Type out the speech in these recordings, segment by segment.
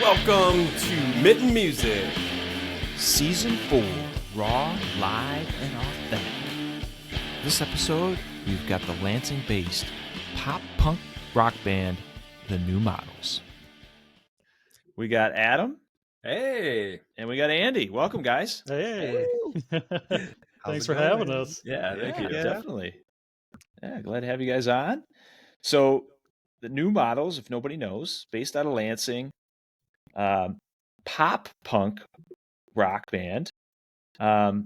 Welcome to Mitten Music. Season 4, raw, live, and authentic. This episode, we've got the Lansing-based pop-punk rock band, The New Models. We got Adam. Hey. And we got Andy. Welcome, guys. Hey. Thanks for having us. Yeah, thank you. Definitely. Yeah, glad to have you guys on. So, The New Models, if nobody knows, based out of Lansing, pop-punk rock band. So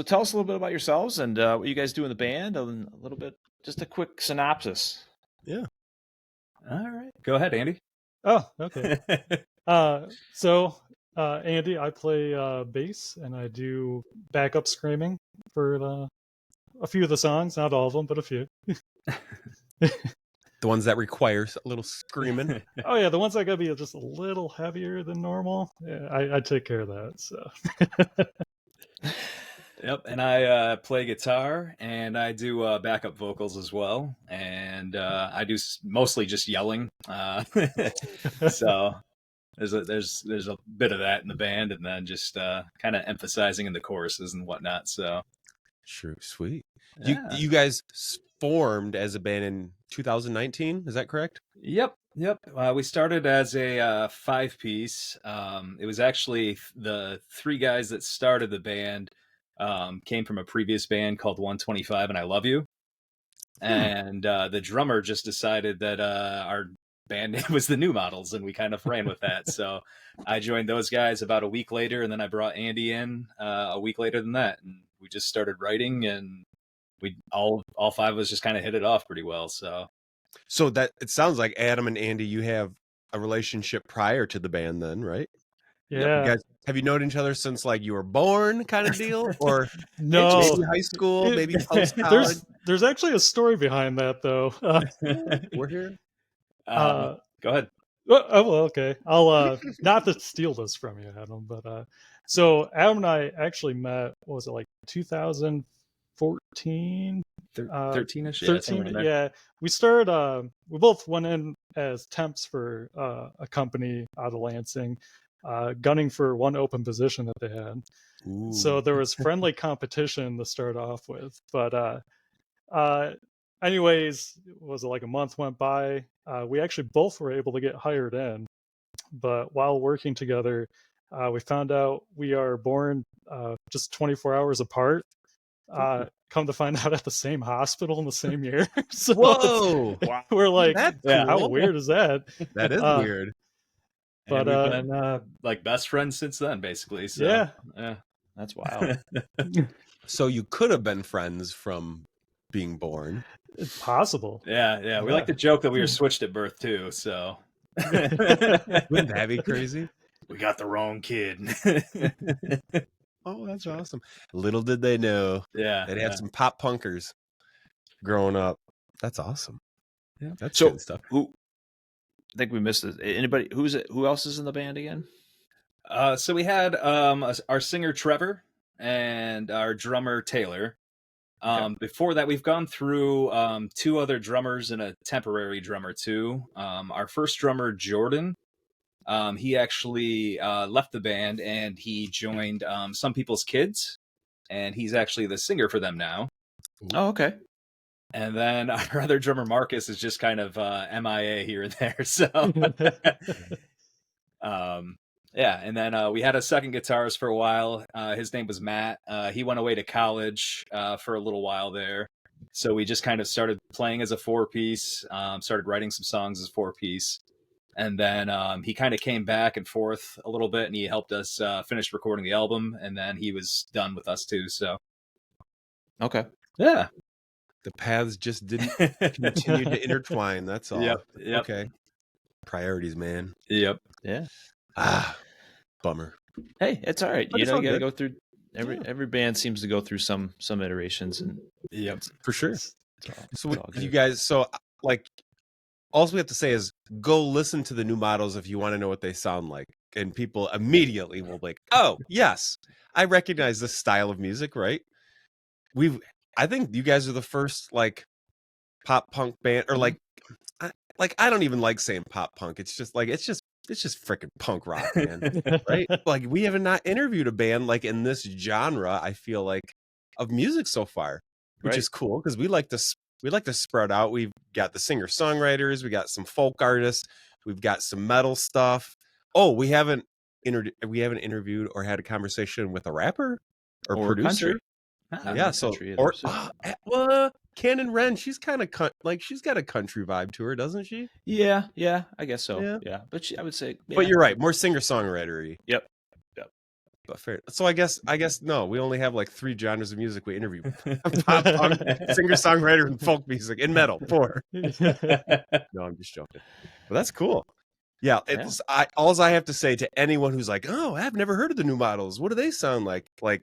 tell us a little bit about yourselves and what you guys do in the band, and a little bit, just a quick synopsis. Yeah. All right. Go ahead, Andy. Oh, okay. Andy, I play bass and I do backup screaming for a few of the songs, not all of them, but a few. The ones that require a little screaming. Oh yeah, the ones that gotta be just a little heavier than normal. Yeah, I take care of that. So. Yep, and I play guitar and I do backup vocals as well, and I do mostly just yelling. So there's a bit of that in the band, and then just kind of emphasizing in the choruses and whatnot. So Sure, sweet. yeah. You guys formed as a band in 2019, is that correct? Yep. We started as a 5-piece. It was actually the 3 guys that started the band came from a previous band called 125 and I Love You. And the drummer just decided that our band name was the New Models, and we kind of ran with that. So I joined those guys about a week later, and then I brought Andy in a week later than that, and we just started writing, and we all 5 of us just kind of hit it off pretty well. So that it sounds like Adam and Andy, you have a relationship prior to the band then, right? Yeah. You guys, have you known each other since like you were born kind of deal? Or No. maybe high school, maybe post-college? There's actually a story behind that though. We're here. Go ahead. Well, okay. I'll not to steal this from you, Adam, but so Adam and I actually met. What was it, like 2014? 13ish. 13. Yeah, we started. We both went in as temps for a company out of Lansing, gunning for one open position that they had. Ooh. So there was friendly competition to start off with, but anyways, was it like a month went by? We actually both were able to get hired in, but while working together, we found out we are born just 24 hours apart. Come to find out at the same hospital in the same year. So Whoa! we're like, That's how cool. weird is that? That is weird. But But we've been like best friends since then, basically. So, yeah. That's wild. So you could have been friends from being born. It's possible. Yeah. We like to joke that we were switched at birth too. So Wouldn't that be crazy? we got the wrong kid. Oh, that's awesome. Little did they know Yeah, they'd have some pop punkers growing up. That's awesome. Yeah. That's So good stuff. who? I think we missed it. Anybody? Who's it? Who else is in the band again? So we had our singer Trevor and our drummer Taylor. Before that, we've gone through 2 other drummers and a temporary drummer too. Our first drummer Jordan, he actually left the band and he joined Some People's Kids, and he's actually the singer for them now. Oh, okay. And then our other drummer Marcus is just kind of MIA here and there. So yeah, and then we had a second guitarist for a while. His name was Matt. He went away to college for a little while there. So we just kind of started playing as a 4-piece, started writing some songs as 4-piece. And then he kind of came back and forth a little bit, and he helped us finish recording the album. And then he was done with us too. So Okay. yeah. The paths just didn't continue to intertwine. That's all. Yep. Okay. Priorities, man. Yep. Yeah. Bummer. Hey, it's all right. But You it's know, all you got to good. go through. Every band seems to go through some iterations, and Yep. For sure. it's So all good. you guys, so like, all we have to say is go listen to the New Models if you want to know what they sound like. And people immediately will be like, oh, yes, I recognize this style of music, right? I think you guys are the first like pop punk band, or like I don't even like saying pop punk. It's just it's just freaking punk rock, man. Right? Like we have not interviewed a band like in this genre, I feel like, of music so far, which Right. is cool because we like to spread out. We've got the singer-songwriters, we got some folk artists, we've got some metal stuff. Oh, we haven't interviewed or had a conversation with a rapper or producer. Country. Yeah, Not so country either, so. Cannon Wren, she's kind of like she's got a country vibe to her, doesn't she? Yeah, I guess so. Yeah. But I would say. Yeah. But you're right, more singer-songwriter-y. Yep. But fair. So I guess no, we only have like 3 genres of music we interview: pop punk, singer-songwriter, and folk music, and metal. 4. No, I'm just joking. But that's cool. Yeah, it's all I have to say to anyone who's like, "Oh, I've never heard of the New Models. What do they sound like?" Like,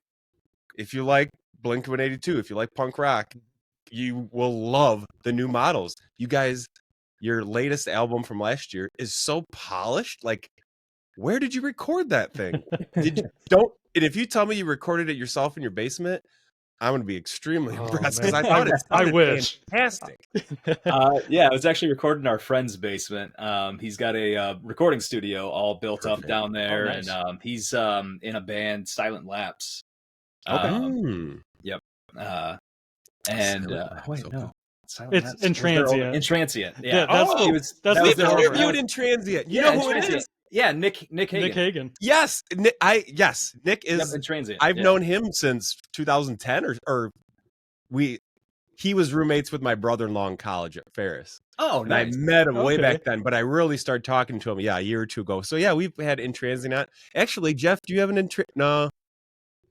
if you like Blink-182, if you like punk rock, you will love the New Models. You guys, your latest album from last year is so polished. Like, where did you record that thing? And if you tell me you recorded it yourself in your basement, I'm going to be extremely impressed because I thought it sounded wish. fantastic. Yeah, it was actually recorded in our friend's basement. He's got a recording studio all built up down there, nice. and he's in a band, Silent Lapse. Okay. Yep. Wait, no. It's Intransient. Intransient. Yeah, Yeah, that's We've their interviewed Intransient. You know who it is? Yeah, Nick Hagen. Nick Hagen. Yes, Nick is. Intransient. I've known him since 2010, he was roommates with my brother-in-law in college at Ferris. Oh, and I nice. met him way back then, but I really started talking to him, a year or 2 ago. So yeah, we've had Intransient on. Actually, Jeff, do you have an No.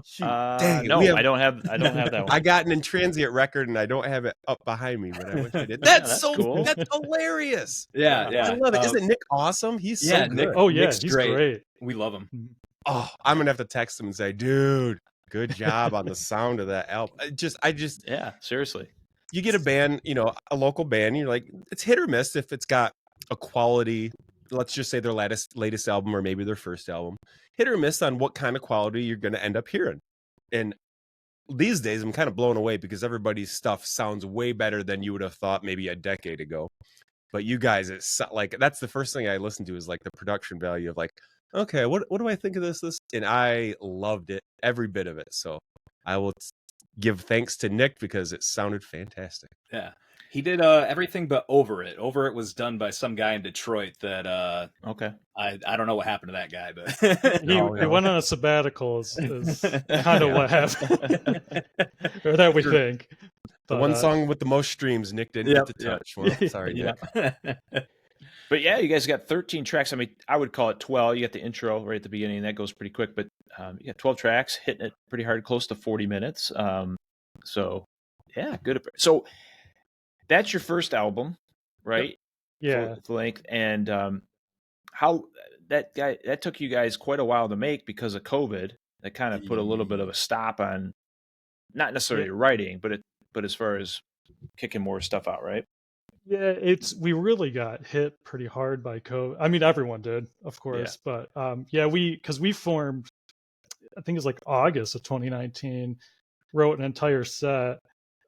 Shoot. Dang, no, I don't have that one. I got an Intransient record and I don't have it up behind me, but I wish I did. That's so cool. That's hilarious. Yeah. I love it. Isn't Nick awesome? He's so good. Nick, Oh yeah, Nick's he's great. We love him. Oh, I'm gonna have to text him and say, dude, good job on the sound of that album. Yeah, seriously. You get a band, a local band, you're like, it's hit or miss if it's got a quality, let's just say their latest album or maybe their first album, hit or miss on what kind of quality you're going to end up hearing. And these days I'm kind of blown away because everybody's stuff sounds way better than you would have thought maybe a decade ago. But you guys, it's like, that's the first thing I listen to is like the production value of like, okay, what do I think of this? And I loved it, every bit of it. So I will give thanks to Nick because it sounded fantastic. Yeah. He did everything but Over It. Over It was done by some guy in Detroit that okay. I don't know what happened to that guy, but he went on a sabbatical is kind of what happened. Or that we think. The one song with the most streams Nick didn't get to touch. Well, sorry, Nick. But yeah, you guys got 13 tracks. I mean, I would call it 12. You got the intro right at the beginning, and that goes pretty quick. But you got 12 tracks, hitting it pretty hard, close to 40 minutes. So, yeah, good. So that's your first album, right? Yeah. For length. And how that took you guys quite a while to make because of COVID. That kind of put a little bit of a stop on, not necessarily writing, but as far as kicking more stuff out, right? Yeah, we really got hit pretty hard by COVID. I mean, everyone did, of course, but because we formed, I think it was like August of 2019, wrote an entire set,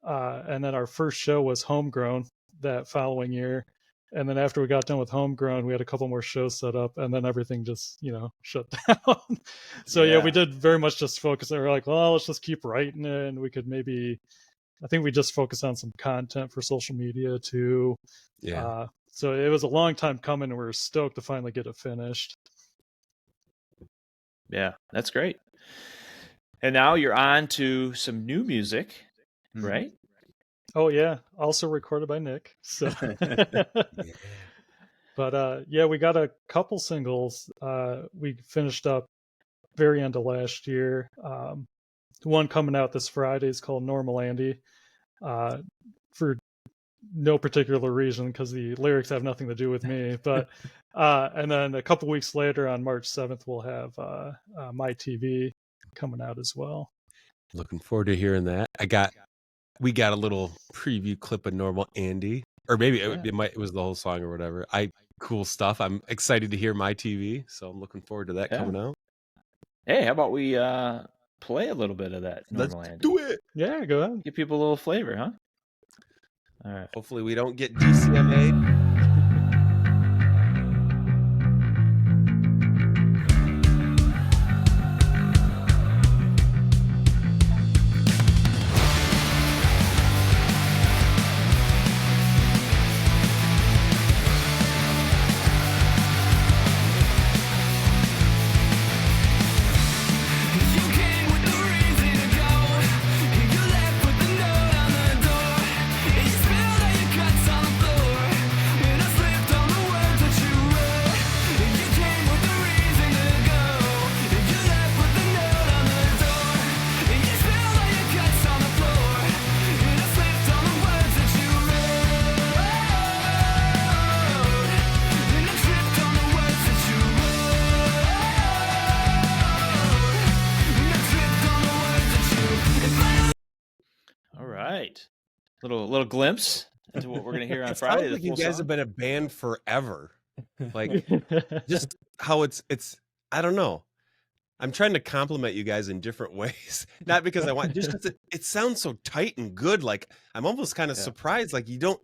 and then our first show was Homegrown that following year, and then after we got done with Homegrown, we had a couple more shows set up, and then everything just shut down. So we did very much just focus. We're like, well, let's just keep writing it, and we could maybe. I think we just focused on some content for social media too. Yeah. So it was a long time coming, and we were stoked to finally get it finished. Yeah, that's great. And now you're on to some new music, right? Oh yeah, also recorded by Nick. So, but we got a couple singles. We finished up very end of last year. The one coming out this Friday is called Normal Andy, for no particular reason because the lyrics have nothing to do with me. But and then a couple weeks later on March 7th, we'll have My TV coming out as well. Looking forward to hearing that. We got a little preview clip of Normal Andy, or maybe it was the whole song or whatever. Cool stuff. I'm excited to hear My TV, so I'm looking forward to that coming out. Hey, how about we play a little bit of that Normal Andy? Let's do it. Yeah, go ahead. Give people a little flavor, huh? All right. Hopefully we don't get DCMA'd. Little glimpse into what we're gonna hear on It Friday. sounds The like you full guys song. have been a band forever. Like, just how it's I don't know. I'm trying to compliment you guys in different ways. Not because I want, just because it sounds so tight and good. Like, I'm almost kind of Yeah. surprised. Like, you don't,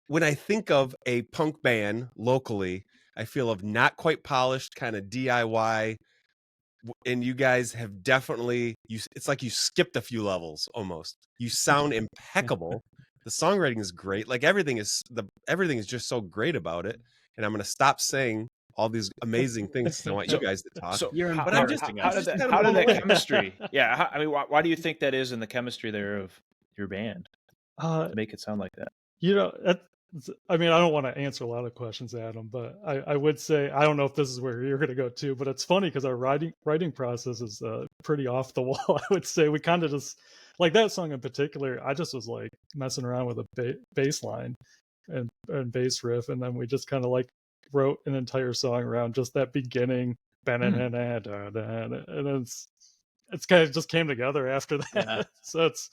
when I think of a punk band locally, I feel of not quite polished, kind of DIY. And you guys have definitely, it's like you skipped a few levels almost. You sound impeccable. The songwriting is great. Like, everything is just so great about it. And I'm going to stop saying all these amazing things because I want you guys to talk. So You're how, But I'm how, just, embarrassing how I'm us. did just that kind of how did blown that away. chemistry? Yeah, I mean, why do you think that is in the chemistry there of your band uh, to make it sound like that? you know, I mean, I don't want to answer a lot of questions, Adam, but I would say I don't know if this is where you're going to go too, but it's funny because our writing process is pretty off the wall. I would say we kind of just like that song in particular. I just was like messing around with a bass line and bass riff, and then we just kind of like wrote an entire song around just that beginning, and then it's kind of just came together after that. Yeah. So it's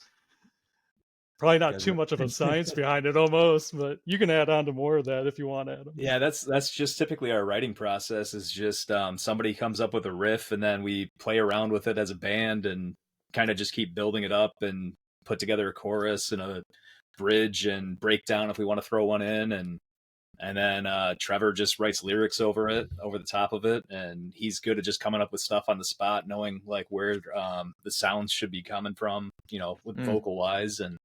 probably You not guys too are- much of a science behind it almost, but you can add on to more of that if you want, Adam. Yeah, that's just typically our writing process is just somebody comes up with a riff and then we play around with it as a band and kind of just keep building it up and put together a chorus and a bridge and breakdown if we want to throw one in and then Trevor just writes lyrics over the top of it, and he's good at just coming up with stuff on the spot, knowing like where the sounds should be coming from, with vocal wise, and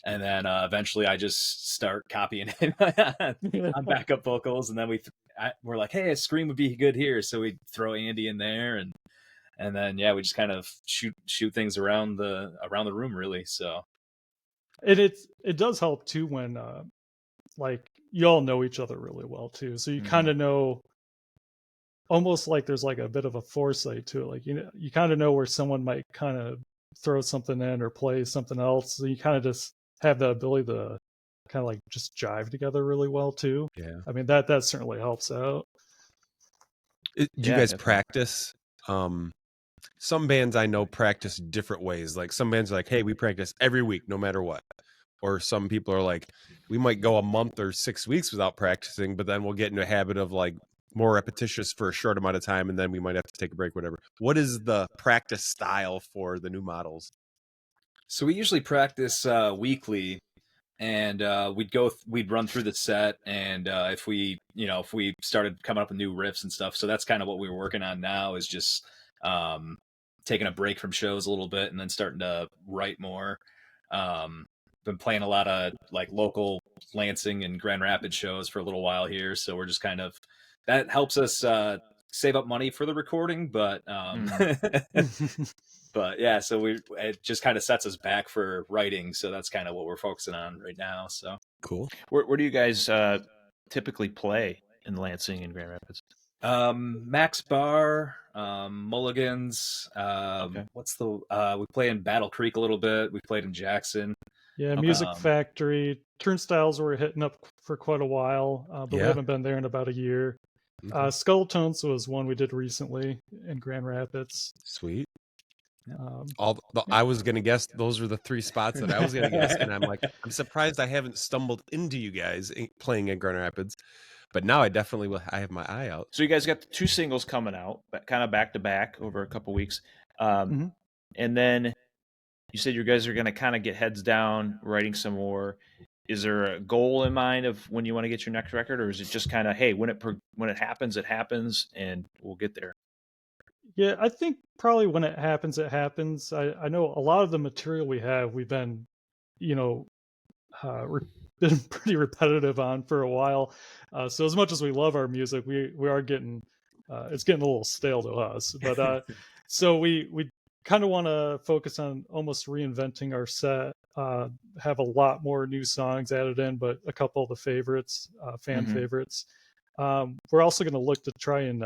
then eventually I just start copying it on backup vocals, and then we're like, hey, a scream would be good here, so we throw Andy in there, and then yeah, we just kind of shoot things around the room really. So And it does help too when like you all know each other really well too, so you kind of know, almost like there's like a bit of a foresight to it, like you kind of know where someone might kind of throw something in or play something else, so you kind of just have the ability to kind of like just jive together really well too. Yeah. I mean that certainly helps out. Do you Yeah, guys definitely. practice? Some bands I know practice different ways. Like, some bands are like, hey, we practice every week, no matter what. Or some people are like, we might go a month or 6 weeks without practicing, but then we'll get into a habit of like more repetitious for a short amount of time, and then we might have to take a break, whatever. What is the practice style for the new models? so we usually practice weekly, and we'd run through the set, and if we started coming up with new riffs and stuff, so that's kind of what we were working on now, is just taking a break from shows a little bit and then starting to write more. Been playing a lot of like local Lansing and Grand Rapids shows for a little while here, so we're just kind of, that helps us save up money for the recording, but but yeah, so it just kind of sets us back for writing, so that's kind of what we're focusing on right now. So Cool. Where do you guys typically play in Lansing and Grand Rapids? Max Bar, Mulligan's, Okay. we play in Battle Creek a little bit, we played in Jackson. Yeah, Music Um, Factory, Turnstiles were hitting up for quite a while, but we Yeah. haven't been there in about a year. Okay. Skull Tones was one we did recently in Grand Rapids. Sweet. Um, I was gonna guess those were the 3 spots that I was gonna guess, and I'm like, I'm surprised I haven't stumbled into you guys playing in Grand Rapids, but now I definitely will. I have my eye out. So you guys got the 2 singles coming out, kind of back to back over a couple weeks, Mhm. and then you said you guys are going to kind of get heads down, writing some more. Is there a goal in mind of when you want to get your next record, or is it just kind of, hey, when it happens, it happens, and we'll get there? Yeah, I think probably when it happens, it happens. I know a lot of the material we've been, you know, been pretty repetitive on for a while. So as much as we love our music, we are getting it's getting a little stale to us. But so we kind of want to focus on almost reinventing our set. Have a lot more new songs added in, but a couple of the favorites, fan Mhm. favorites. We're also going to look to try and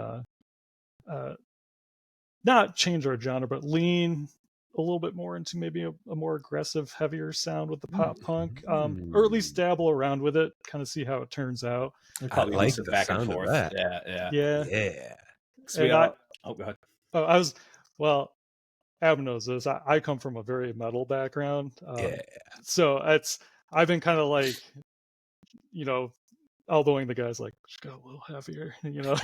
not change our genre, but lean a little bit more into maybe a more aggressive, heavier sound with the pop punk, or at least dabble around with it, kind of see how it turns out. probably like listen the back and sound of forth. that. Yeah, yeah. Yeah, Yeah. 'Cause we and oh, go ahead. I was well. Adam knows this. I come from a very metal background, Yeah. so I've been kind of like, you know, elbowing the guys like, just go a little heavier, you know.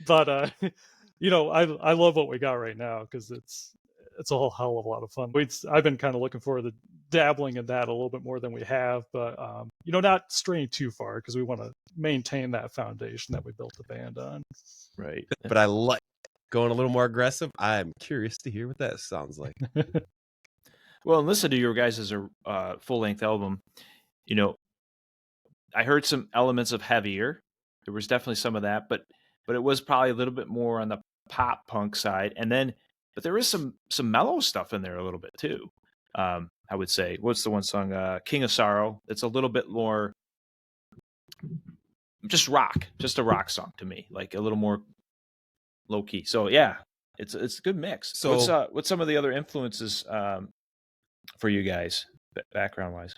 But you know, I love what we got right now because it's a whole hell of a lot of fun. I've been kind of looking forward to dabbling in that a little bit more than we have, but you know, not straying too far because we want to maintain that foundation that we built the band on. Right. But I like going a little more aggressive. I'm curious to hear what that sounds like. Well, and listen to your guys' full length album. You know, I heard some elements of heavier. There was definitely some of that, but it was probably a little bit more on the pop punk side. And then, but there is some mellow stuff in there a little bit too. I would say, what's the one song? King of Sorrow. It's a little bit more just a rock song to me, like a little more low key. So yeah, it's a good mix. So what's some of the other influences for you guys, background wise?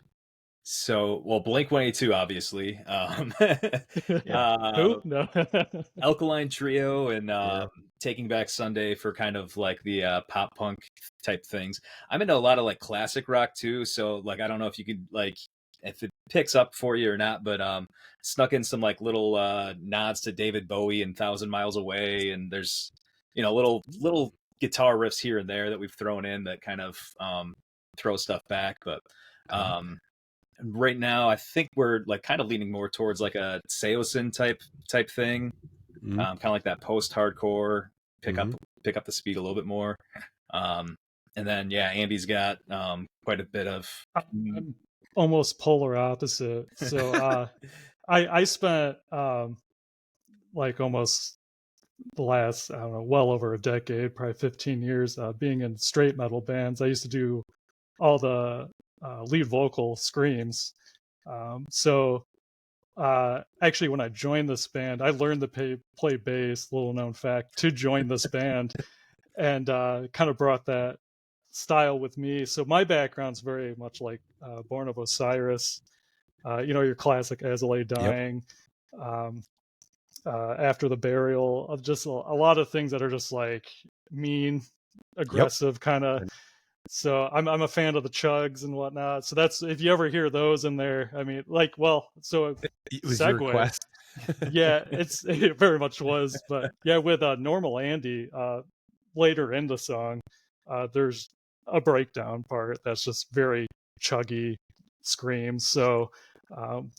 So, well, Blink-182, obviously. Who? No. Alkaline Trio and Yeah. Taking Back Sunday for kind of like the pop punk type things. I'm into a lot of like classic rock too. So like, I don't know if you could like, if it picks up for you or not, but snuck in some like little nods to David Bowie and 1,000 Miles Away. And there's, you know, little guitar riffs here and there that we've thrown in that kind of throw stuff back. But right now, I think we're like kind of leaning more towards like a Seosin type thing, kind of like that post-hardcore. Pick up the speed a little bit more, and then yeah, Andy's got quite a bit of. I'm almost polar opposite. So I spent like almost the last, I don't know, well over a decade, probably 15 years, being in straight metal bands. I used to do all the lead vocal screams. So actually, when I joined this band, I learned to play bass, little known fact, to join this band, and kind of brought that style with me. So my background's very much like Born of Osiris, you know, your classic As I Lay Dying, After the Burial, of just a lot of things that are just like mean, aggressive kind of. So I'm a fan of the Chugs and whatnot. So that's, if you ever hear those in there, I mean, like, well, so it was your request. Yeah, it very much was. But yeah, with Normal Andy, later in the song, there's a breakdown part that's just very chuggy screams. So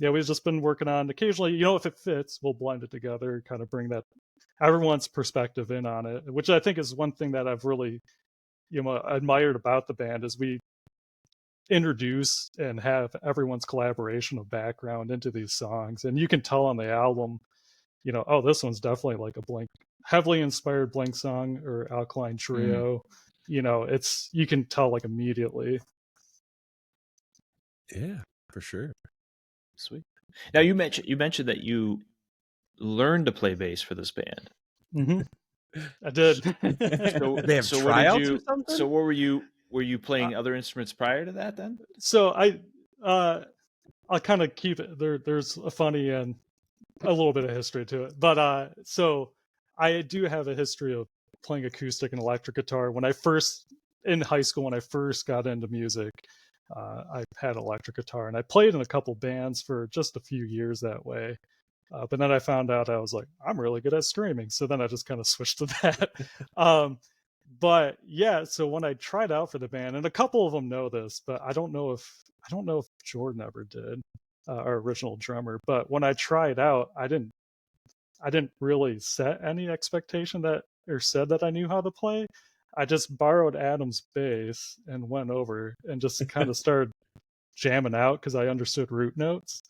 yeah, we've just been working on occasionally, you know, if it fits, we'll blend it together, kind of bring that everyone's perspective in on it, which I think is one thing that I've really, you know, admired about the band, is we introduce and have everyone's collaboration of background into these songs, and you can tell on the album, you know, oh, this one's definitely like a Blink, heavily inspired Blink song, or Alkaline Trio. You know, you can tell like immediately. Yeah, for sure. Sweet. Now you mentioned that you learned to play bass for this band. I did. So they have tryouts or something? So what were you playing other instruments prior to that then? So I'll kind of keep it there. There's a funny and a little bit of history to it, but so I do have a history of playing acoustic and electric guitar. When I first, in high school, when I first got into music, I had electric guitar, and I played in a couple bands for just a few years that way. But then I found out, I was like, I'm really good at streaming. So then I just kind of switched to that. But yeah, so when I tried out for the band, and a couple of them know this, but I don't know if Jordan ever did, our original drummer. But when I tried out, I didn't really set any expectation that, or said that I knew how to play. I just borrowed Adam's bass and went over and just kind of started jamming out because I understood root notes.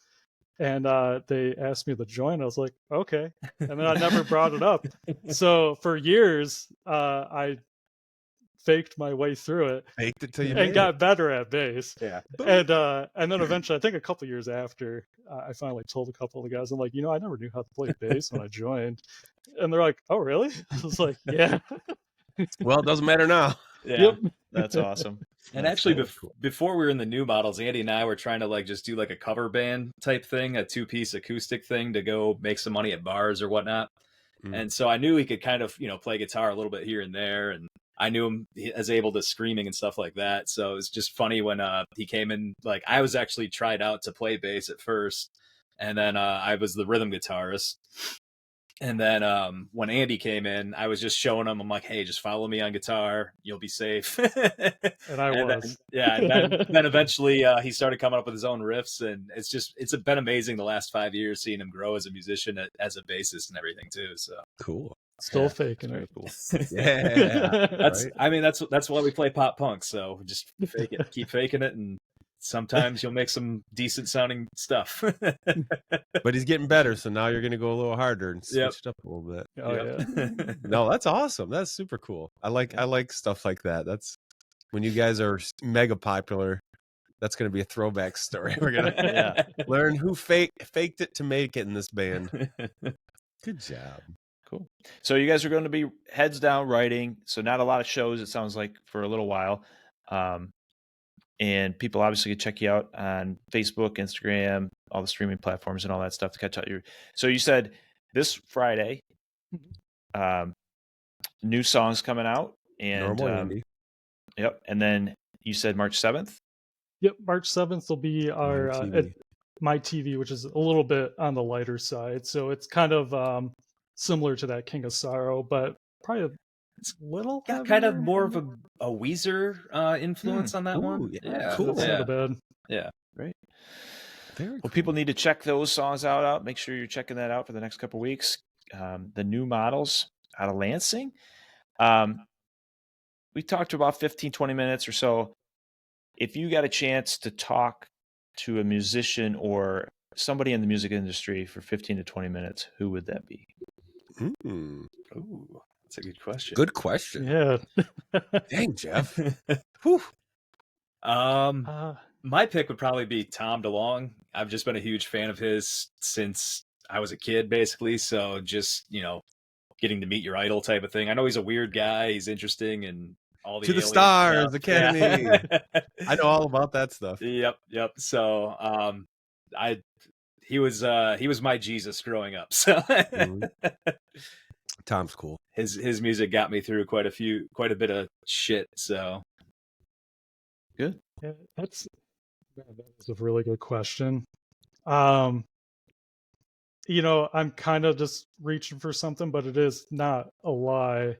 And they asked me to join. I was like, okay. And then I never brought it up. So for years, I faked my way through it. Faked it till you and got better at bass. Yeah. And then eventually, I think a couple years after, I finally told a couple of the guys, I'm like, you know, I never knew how to play bass when I joined. And they're like, oh, really? I was like, yeah. Well, it doesn't matter now. Yeah. Yep. That's awesome. And actually, before we were in the new models, Andy and I were trying to like just do like a cover band type thing, a 2-piece acoustic thing to go make some money at bars or whatnot. And so I knew he could kind of, you know, play guitar a little bit here and there. And I knew him as able to screaming and stuff like that. So it was just funny when he came in. Like I was actually tried out to play bass at first, and then I was the rhythm guitarist. And then when Andy came in, I was just showing him. I'm like, "Hey, just follow me on guitar. You'll be safe." And I was. Then, yeah, and then eventually he started coming up with his own riffs, and it's been amazing the last 5 years seeing him grow as a musician, as a bassist, and everything too. So Cool. Still faking Very it. cool. Yeah. that's Right. I mean that's why we play pop punk. So just fake it, keep faking it, and sometimes you'll make some decent sounding stuff. But he's getting better, so now you're going to go a little harder and switch Yep. it up a little bit. Oh yeah. No, that's awesome. That's super cool. I like stuff like that. That's when you guys are mega popular. That's going to be a throwback story. We're going to learn who faked it to make it in this band. Good job. Cool. So you guys are going to be heads down writing. So not a lot of shows, it sounds like, for a little while. And people obviously can check you out on Facebook, Instagram, all the streaming platforms and all that stuff to catch out your. So you said this Friday, new songs coming out, and Normal Andy. Yep. And then you said March 7th. Yep, March 7th will be our TV. My TV, which is a little bit on the lighter side. So it's kind of similar to that King of Sorrow, but probably a little Got kind of heavier. more of a Weezer influence on that one. Yeah, cool. That's not a bad. Yeah. Right. Very Well, cool. people need to check those songs out. Make sure you're checking that out for the next couple of weeks. The new models out of Lansing. We talked for about 15, 20 minutes or so. If you got a chance to talk to a musician or somebody in the music industry for 15 to 20 minutes, who would that be? Mm, Ooh, that's a good question. good question. Yeah. Dang, Jeff. Whew. My pick would probably be Tom DeLonge. I've just been a huge fan of his since I was a kid, basically. So just, getting to meet your idol type of thing. I know he's a weird guy. He's interesting and all the To the alien Stars stuff. Academy. Yeah. I know all about that stuff. Yep. So, he was my Jesus growing up. So Tom's cool. his music got me through quite a bit of shit. So Good. Yeah, that is a really good question. I'm kind of just reaching for something, but it is not a lie.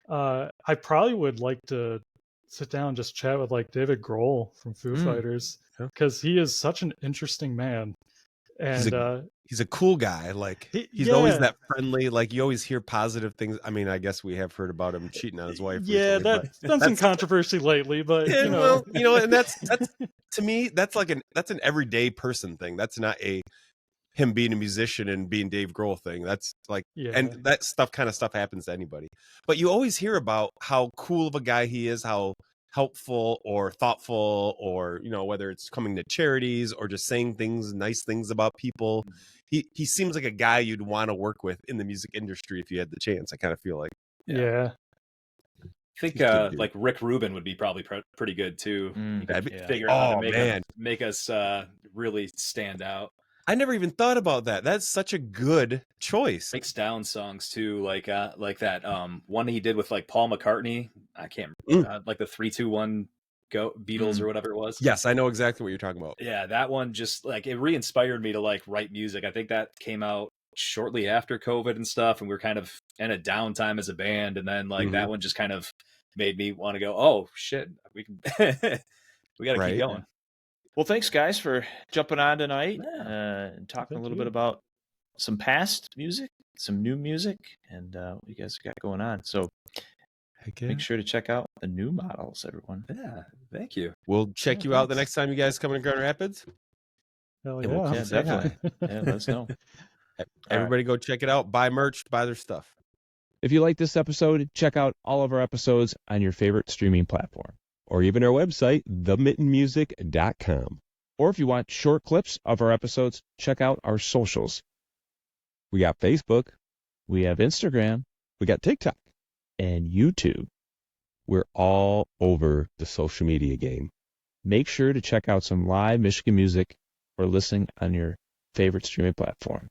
I probably would like to sit down and just chat with like David Grohl from Foo Fighters, because he is such an interesting man. And he's a cool guy. Like he's always that friendly. Like you always hear positive things. I mean, I guess we have heard about him cheating on his wife. Yeah, recently, that's some controversy lately, but yeah, and that's to me, that's an everyday person thing. That's not him being a musician and being Dave Grohl thing. That's like, and that kind of stuff happens to anybody. But you always hear about how cool of a guy he is, how helpful or thoughtful, or whether it's coming to charities or just saying nice things about people. He seems like a guy you'd want to work with in the music industry if you had the chance. I kind of feel like. Yeah. I think like Rick Rubin would be probably pretty good too. He could figure out how to make us really stand out. I never even thought about that. That's such a good choice. Breaks down songs too, like that one he did with like Paul McCartney. I can't like the 3-2-1 Go Beatles or whatever it was. Yes, I know exactly what you're talking about. Yeah, that one just like it re-inspired me to like write music. I think that came out shortly after COVID and stuff, and we were kind of in a downtime as a band, and then like that one just kind of made me want to go, oh shit, we can we got to keep going. Well, thanks guys for jumping on tonight and talking a little bit about some past music, some new music, and what you guys got going on. So make sure to check out the new models, everyone. Yeah, thank you. We'll check you out the next time you guys come to Grand Rapids. Hell yeah. We'll definitely. Let us know. Everybody go check it out. Buy merch, buy their stuff. If you like this episode, check out all of our episodes on your favorite streaming platform, or even our website, themittenmusic.com. Or if you want short clips of our episodes, check out our socials. We got Facebook, we have Instagram, we got TikTok, and YouTube. We're all over the social media game. Make sure to check out some live Michigan music or listen on your favorite streaming platform.